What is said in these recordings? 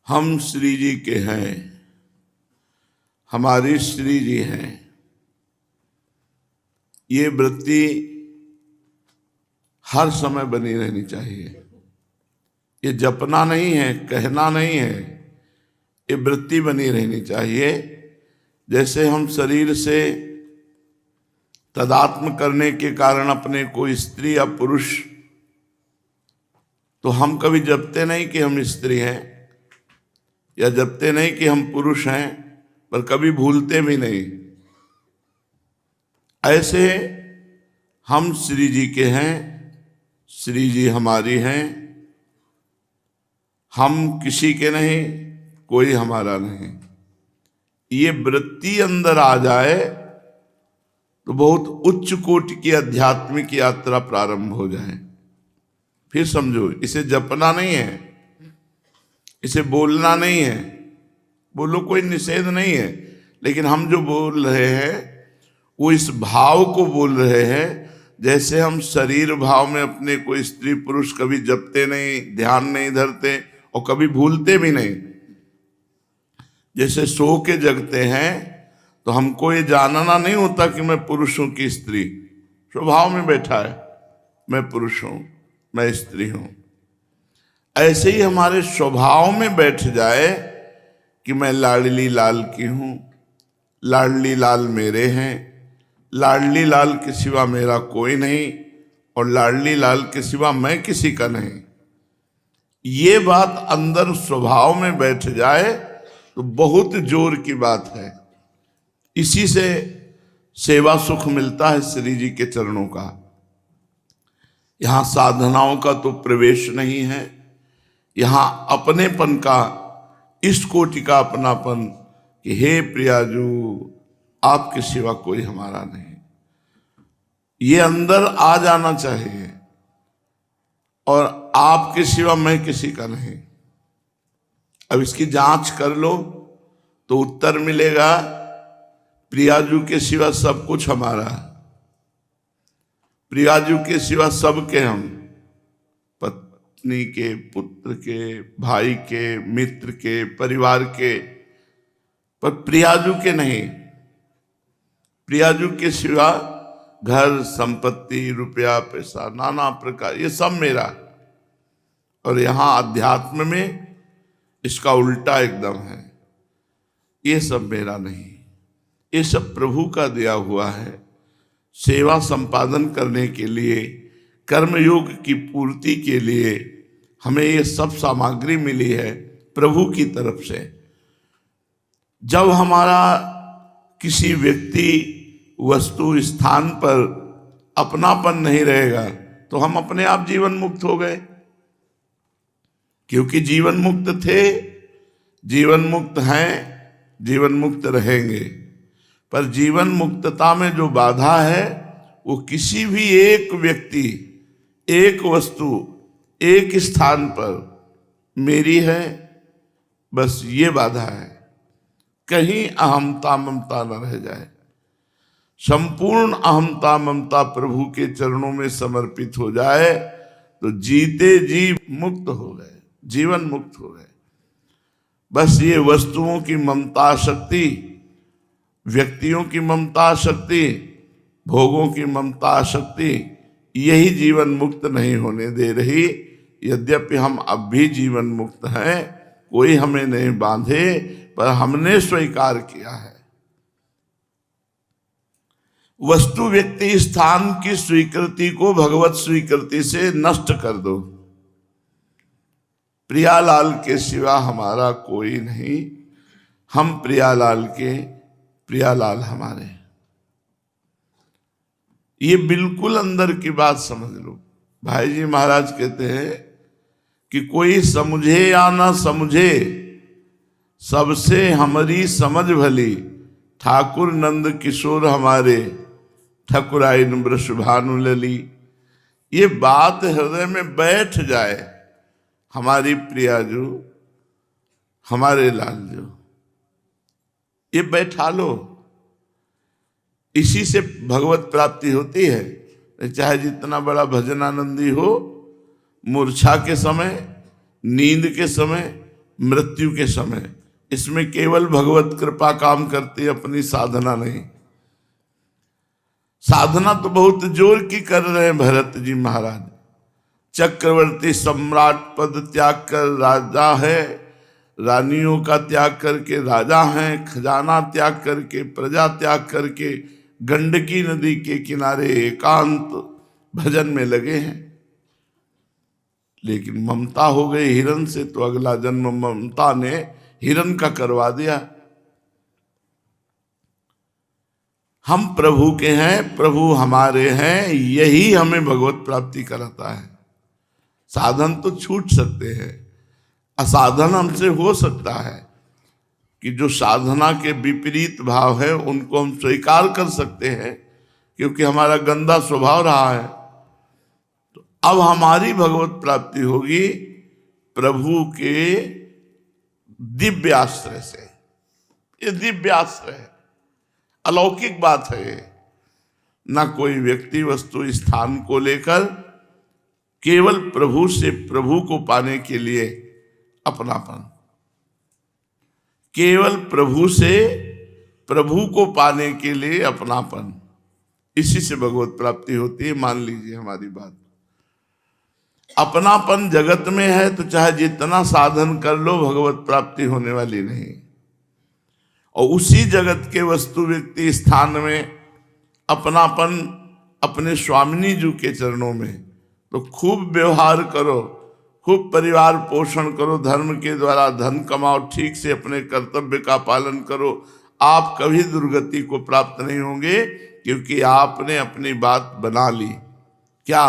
हम श्री जी के हैं, हमारी श्री जी हैं। ये वृत्ति हर समय बनी रहनी चाहिए। ये जपना नहीं है, कहना नहीं है, ये वृत्ति बनी रहनी चाहिए। जैसे हम शरीर से तदात्म करने के कारण अपने को स्त्री या पुरुष, तो हम कभी जपते नहीं कि हम स्त्री हैं या जपते नहीं कि हम पुरुष हैं, पर कभी भूलते भी नहीं। ऐसे हम श्री जी के हैं, श्री जी हमारी हैं। हम किसी के नहीं, कोई हमारा नहीं। ये वृत्ति अंदर आ जाए तो बहुत उच्च कोटि की आध्यात्मिक यात्रा प्रारंभ हो जाए। फिर समझो, इसे जपना नहीं है, इसे बोलना नहीं है। बोलो, कोई निषेध नहीं है, लेकिन हम जो बोल रहे हैं वो इस भाव को बोल रहे हैं। जैसे हम शरीर भाव में अपने को स्त्री पुरुष कभी जपते नहीं, ध्यान नहीं धरते और कभी भूलते भी नहीं। जैसे सो के जगते हैं तो हमको ये जानना नहीं होता कि मैं पुरुष हूं कि स्त्री। स्वभाव में बैठा है, मैं पुरुष हूं, मैं स्त्री हूं। ऐसे ही हमारे स्वभाव में बैठ जाए कि मैं लाडली लाल की हूं, लाडली लाल मेरे हैं, लाडली लाल के सिवा मेरा कोई नहीं और लाडली लाल के सिवा मैं किसी का नहीं। ये बात अंदर स्वभाव में बैठ जाए तो बहुत जोर की बात है। इसी से सेवा सुख मिलता है श्री जी के चरणों का। यहां साधनाओं का तो प्रवेश नहीं है, यहां अपनेपन का, इस कोटि का अपनापन कि हे प्रियाजू, आपके सिवा कोई हमारा नहीं, ये अंदर आ जाना चाहिए। और आपके सिवा मैं किसी का नहीं। अब इसकी जांच कर लो तो उत्तर मिलेगा, प्रियाजू के सिवा सब कुछ हमारा है। प्रियाजू के सिवा सबके हम, पत्नी के, पुत्र के, भाई के, मित्र के, परिवार के, पर प्रियाजू के नहीं। प्रियाजू के सिवा घर, संपत्ति, रुपया, पैसा, नाना प्रकार, ये सब मेरा। और यहां अध्यात्म में इसका उल्टा एकदम है, ये सब मेरा नहीं, ये सब प्रभु का दिया हुआ है। सेवा संपादन करने के लिए, कर्मयोग की पूर्ति के लिए हमें ये सब सामग्री मिली है प्रभु की तरफ से। जब हमारा किसी व्यक्ति, वस्तु, स्थान पर अपनापन नहीं रहेगा तो हम अपने आप जीवन मुक्त हो गए। क्योंकि जीवन मुक्त थे, जीवन मुक्त हैं, जीवन मुक्त रहेंगे। पर जीवन मुक्तता में जो बाधा है वो किसी भी एक व्यक्ति, एक वस्तु, एक स्थान पर मेरी है, बस ये बाधा है। कहीं अहमता ममता न रह जाए। संपूर्ण अहमता ममता प्रभु के चरणों में समर्पित हो जाए तो जीते जी मुक्त हो गए, जीवन मुक्त हो गए। बस ये वस्तुओं की ममता शक्ति, व्यक्तियों की ममता शक्ति, भोगों की ममता शक्ति, यही जीवन मुक्त नहीं होने दे रही। यद्यपि हम अब भी जीवन मुक्त हैं, कोई हमें नहीं बांधे, पर हमने स्वीकार किया है। वस्तु, व्यक्ति, स्थान की स्वीकृति को भगवत स्वीकृति से नष्ट कर दो। प्रियालाल के सिवा हमारा कोई नहीं, हम प्रियालाल के, प्रियालाल हमारे। ये बिल्कुल अंदर की बात समझ लो। भाई जी महाराज कहते हैं कि कोई समझे या ना समझे, सबसे हमारी समझ भली, ठाकुर नंद किशोर हमारे, ठकुराइन वृषभानु लली। ये बात हृदय में बैठ जाए, हमारी प्रियाजू, हमारे लालजू, ये बैठा लो। इसी से भगवत प्राप्ति होती है। चाहे जितना बड़ा भजनानंदी हो, मूर्छा के समय, नींद के समय, मृत्यु के समय। इसमें केवल भगवत कृपा काम करती है, अपनी साधना नहीं। साधना तो बहुत जोर की कर रहे हैं भरत जी महाराज। चक्रवर्ती सम्राट पद त्याग कर राजा है, रानियों का त्याग करके राजा हैं, खजाना त्याग करके, प्रजा त्याग करके गंडकी नदी के किनारे एकांत भजन में लगे हैं। लेकिन ममता हो गई हिरण से, तो अगला जन्म ममता ने हिरण का करवा दिया। हम प्रभु के हैं, प्रभु हमारे हैं, यही हमें भगवत प्राप्ति कराता है। साधन तो छूट सकते हैं, असाधन हमसे हो सकता है कि जो साधना के विपरीत भाव है उनको हम स्वीकार कर सकते हैं, क्योंकि हमारा गंदा स्वभाव रहा है। तो अब हमारी भगवत प्राप्ति होगी प्रभु के दिव्य आश्रय से। ये दिव्य आश्रय है, अलौकिक बात है ये। ना कोई व्यक्ति वस्तु स्थान को लेकर, केवल प्रभु से प्रभु को पाने के लिए अपनापन। केवल प्रभु से प्रभु को पाने के लिए अपनापन, इसी से भगवत प्राप्ति होती है। मान लीजिए हमारी बात, अपनापन जगत में है तो चाहे जितना साधन कर लो भगवत प्राप्ति होने वाली नहीं। और उसी जगत के वस्तु व्यक्ति स्थान में अपनापन अपने स्वामिनी जी के चरणों में, तो खूब व्यवहार करो, खूब परिवार पोषण करो, धर्म के द्वारा धन कमाओ, ठीक से अपने कर्तव्य का पालन करो। आप कभी दुर्गति को प्राप्त नहीं होंगे, क्योंकि आपने अपनी बात बना ली। क्या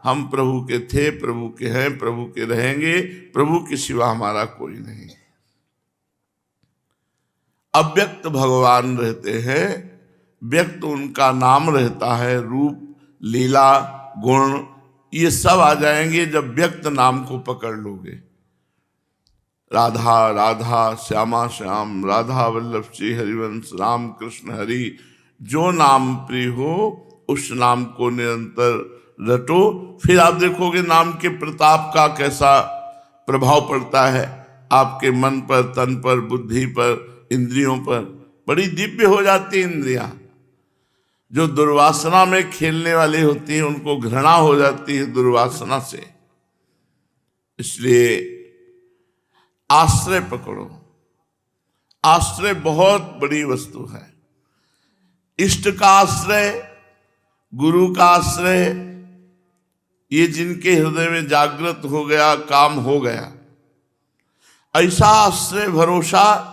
हम प्रभु के थे, प्रभु के हैं, प्रभु के रहेंगे, प्रभु के सिवा हमारा कोई नहीं। अव्यक्त भगवान रहते हैं, व्यक्त उनका नाम रहता है, रूप, लीला, गुण ये सब आ जाएंगे जब व्यक्त नाम को पकड़ लोगे। राधा राधा, श्यामा श्याम, राधा वल्लभ श्री हरिवंश, राम कृष्ण हरि, जो नाम प्रिय हो उस नाम को निरंतर रटो। फिर आप देखोगे नाम के प्रताप का कैसा प्रभाव पड़ता है आपके मन पर, तन पर, बुद्धि पर, इंद्रियों पर। बड़ी दिव्य हो जाती है इंद्रियां। जो दुर्वासना में खेलने वाली होती है उनको घृणा हो जाती है दुर्वासना से। इसलिए आश्रय पकड़ो। आश्रय बहुत बड़ी वस्तु है। इष्ट का आश्रय, गुरु का आश्रय, ये जिनके हृदय में जागृत हो गया, काम हो गया। ऐसा आश्रय भरोसा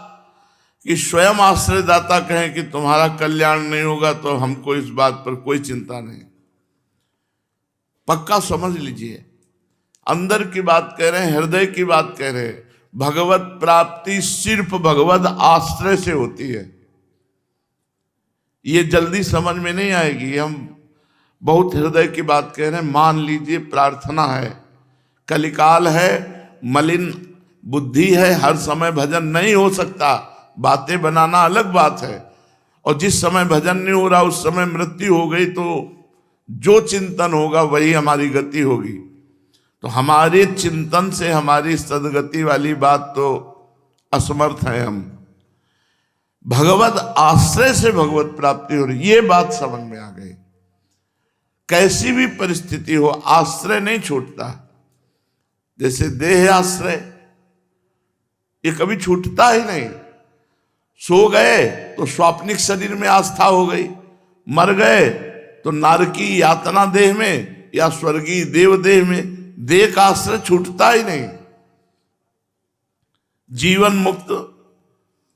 कि स्वयं आश्रयदाता कहें कि तुम्हारा कल्याण नहीं होगा तो हमको इस बात पर कोई चिंता नहीं। पक्का समझ लीजिए, अंदर की बात कह रहे हैं, हृदय की बात कह रहे हैं। भगवत प्राप्ति सिर्फ भगवत आश्रय से होती है। ये जल्दी समझ में नहीं आएगी। हम बहुत हृदय की बात कह रहे हैं। मान लीजिए प्रार्थना है, कलिकाल है, मलिन बुद्धि है, हर समय भजन नहीं हो सकता। बातें बनाना अलग बात है, और जिस समय भजन नहीं हो रहा उस समय मृत्यु हो गई तो जो चिंतन होगा वही हमारी गति होगी। तो हमारे चिंतन से हमारी सदगति वाली बात तो असमर्थ है हम। भगवत आश्रय से भगवत प्राप्ति हो रही, ये बात समझ में आ गई। कैसी भी परिस्थिति हो आश्रय नहीं छूटता। जैसे देह आश्रय, ये कभी छूटता ही नहीं। सो गए तो स्वाप्निक शरीर में आस्था हो गई, मर गए तो नारकी यातना देह में या स्वर्गीय देव देह में। देह का आश्रय छूटता ही नहीं। जीवन मुक्त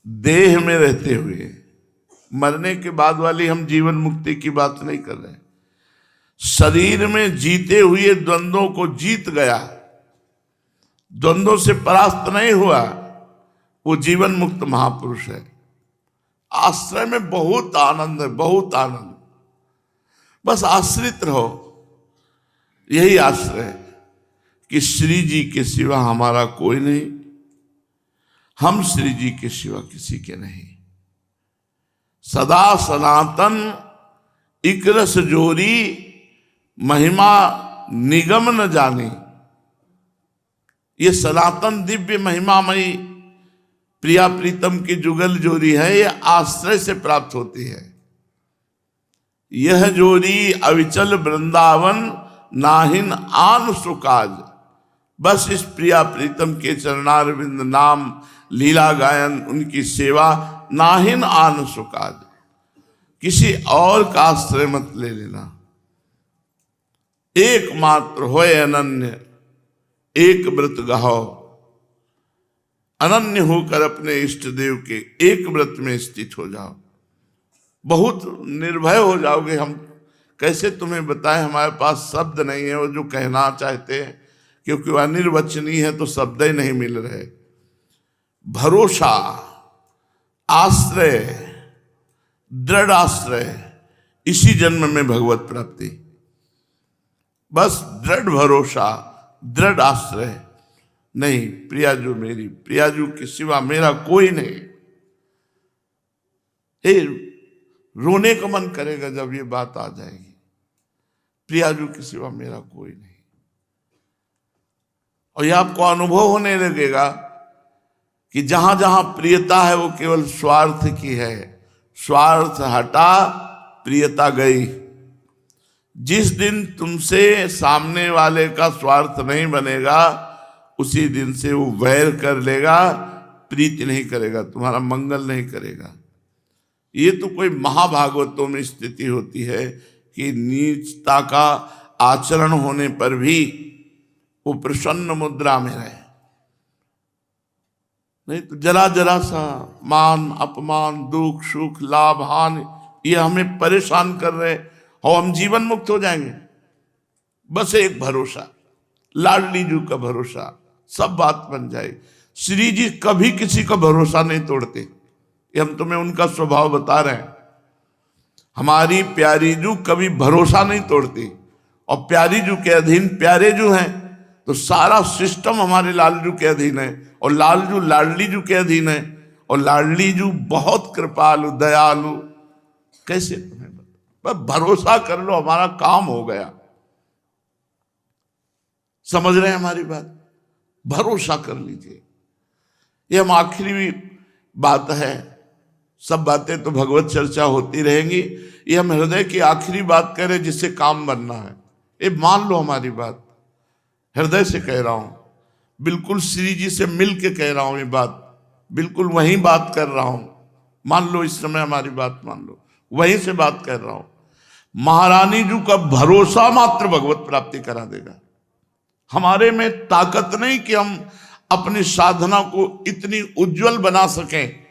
देह में रहते हुए, मरने के बाद वाली हम जीवन मुक्ति की बात नहीं कर रहे। शरीर में जीते हुए द्वंद्वों को जीत गया, द्वंद्वों से परास्त नहीं हुआ, वो जीवन मुक्त महापुरुष है। आश्रय में बहुत आनंद है, बहुत आनंद। बस आश्रित रहो, यही आश्रय है कि श्री जी के सिवा हमारा कोई नहीं, हम श्री जी के सिवा किसी के नहीं। सदा सनातन इकरस जोरी, महिमा निगम न जानी। ये सनातन दिव्य महिमामयी प्रिया प्रीतम की जुगल जोड़ी है, ये आश्रय से प्राप्त होती है। यह जोड़ी अविचल वृंदावन नाहिन आन सुकाज। बस इस प्रिया प्रीतम के चरणारविंद नाम लीला गायन, उनकी सेवा, नाहिन आन सुकाज। किसी और का आश्रय मत ले लेना। एकमात्र होए अनन्य, एक व्रत गाहो। अनन्य होकर अपने इष्ट देव के एक व्रत में स्थित हो जाओ, बहुत निर्भय हो जाओगे। हम कैसे तुम्हें बताएं, हमारे पास शब्द नहीं है वो जो कहना चाहते हैं, क्योंकि वह अनिर्वचनीय है तो शब्द ही नहीं मिल रहे। भरोसा, आश्रय, दृढ़ आश्रय, इसी जन्म में भगवत प्राप्ति। बस दृढ़ भरोसा, दृढ़ आश्रय। नहीं, प्रियाजू मेरी, प्रियाजू के सिवा मेरा कोई नहीं। रोने का मन करेगा जब ये बात आ जाएगी, प्रियाजू के सिवा मेरा कोई नहीं। और ये आपको अनुभव होने लगेगा कि जहां जहां प्रियता है वो केवल स्वार्थ की है। स्वार्थ हटा, प्रियता गई। जिस दिन तुमसे सामने वाले का स्वार्थ नहीं बनेगा, उसी दिन से वो वैर कर लेगा, प्रीति नहीं करेगा, तुम्हारा मंगल नहीं करेगा। ये तो कोई महाभागवतों में स्थिति होती है कि नीचता का आचरण होने पर भी वो प्रसन्न मुद्रा में रहे। नहीं तो जरा जरा सा मान अपमान, दुख सुख, लाभ हानि, ये हमें परेशान कर रहे और हम जीवन मुक्त हो जाएंगे। बस एक भरोसा, लाडली जी का भरोसा, सब बात बन जाए। श्री जी कभी किसी का भरोसा नहीं तोड़ते, ये हम तुम्हें उनका स्वभाव बता रहे हैं। हमारी प्यारी जू कभी भरोसा नहीं तोड़ती, और प्यारी जू के अधीन प्यारे जू हैं, तो सारा सिस्टम हमारे लालजू के अधीन है, और लालजू लाडली जू के अधीन है, और लाडली जू बहुत कृपालु दयालु। कैसे तुम्हें बता, बस भरोसा कर लो, हमारा काम हो गया। समझ रहे हैं हमारी बात? भरोसा कर लीजिए। ये हम आखिरी बात है, सब बातें तो भगवत चर्चा होती रहेंगी, ये हम हृदय की आखिरी बात कह रहे जिससे काम बनना है। ये मान लो हमारी बात, हृदय से कह रहा हूं, बिल्कुल श्री जी से मिल के कह रहा हूं ये बात, बिल्कुल वही बात कर रहा हूं। मान लो इस समय हमारी बात मान लो, वहीं से बात कर रहा हूं। महारानी जी का भरोसा मात्र भगवत प्राप्ति करा देगा। हमारे में ताकत नहीं कि हम अपनी साधना को इतनी उज्जवल बना सकें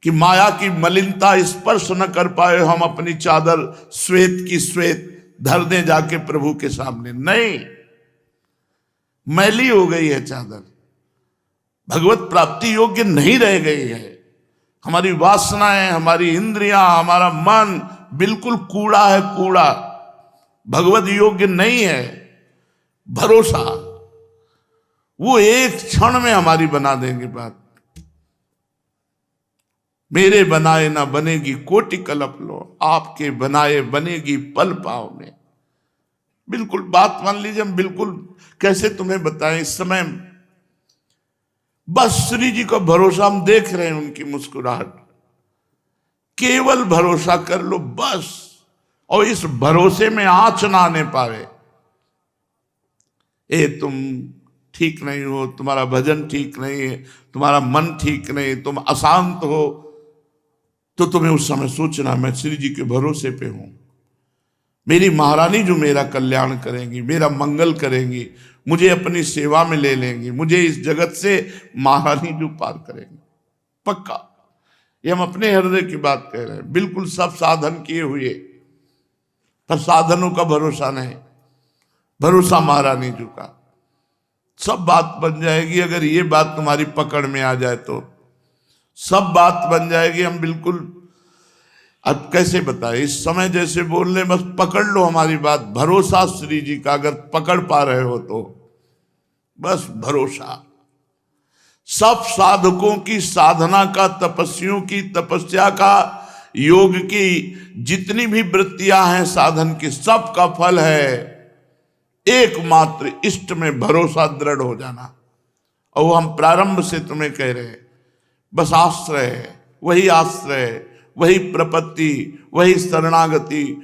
कि माया की मलिनता स्पर्श न कर पाए, हम अपनी चादर श्वेत की श्वेत धर दें जाके प्रभु के सामने। नहीं, मैली हो गई है चादर, भगवत प्राप्ति योग्य नहीं रह गई है। हमारी वासनाएं, हमारी इंद्रियां, हमारा मन बिल्कुल कूड़ा है, कूड़ा, भगवत योग्य नहीं है। भरोसा, वो एक क्षण में हमारी बना देंगे बात। मेरे बनाए ना बनेगी कोटि कल्प लो, आपके बनाए बनेगी पल पाव में। बिल्कुल बात मान लीजिए। हम बिल्कुल कैसे तुम्हें बताएं इस समय, बस श्री जी का भरोसा हम देख रहे हैं, उनकी मुस्कुराहट, केवल भरोसा कर लो बस। और इस भरोसे में आंच ना आने पावे। तुम ठीक नहीं हो, तुम्हारा भजन ठीक नहीं है, तुम्हारा मन ठीक नहीं, तुम अशांत हो, तो तुम्हें उस समय सोचना मैं श्री जी के भरोसे पे हूं। मेरी महारानी जो मेरा कल्याण करेंगी, मेरा मंगल करेंगी, मुझे अपनी सेवा में ले लेंगी, मुझे इस जगत से महारानी जो पार करेंगी पक्का। ये हम अपने हृदय की बात कह रहे हैं। बिल्कुल सब साधन किए हुए, पर साधनों का भरोसा नहीं, भरोसा महारानी जी का। सब बात बन जाएगी अगर ये बात तुम्हारी पकड़ में आ जाए तो, सब बात बन जाएगी। हम बिल्कुल, अब कैसे बताए, इस समय जैसे बोल रहे, बस पकड़ लो हमारी बात। भरोसा श्री जी का अगर पकड़ पा रहे हो तो बस भरोसा। सब साधकों की साधना का, तपस्वियों की तपस्या का, योग की जितनी भी वृत्तियां हैं साधन की, सब का फल है एकमात्र इष्ट में भरोसा दृढ़ हो जाना। और वो हम प्रारंभ से तुम्हें कह रहे हैं, बस आश्रय है, वही प्रपत्ति, वही शरणागति,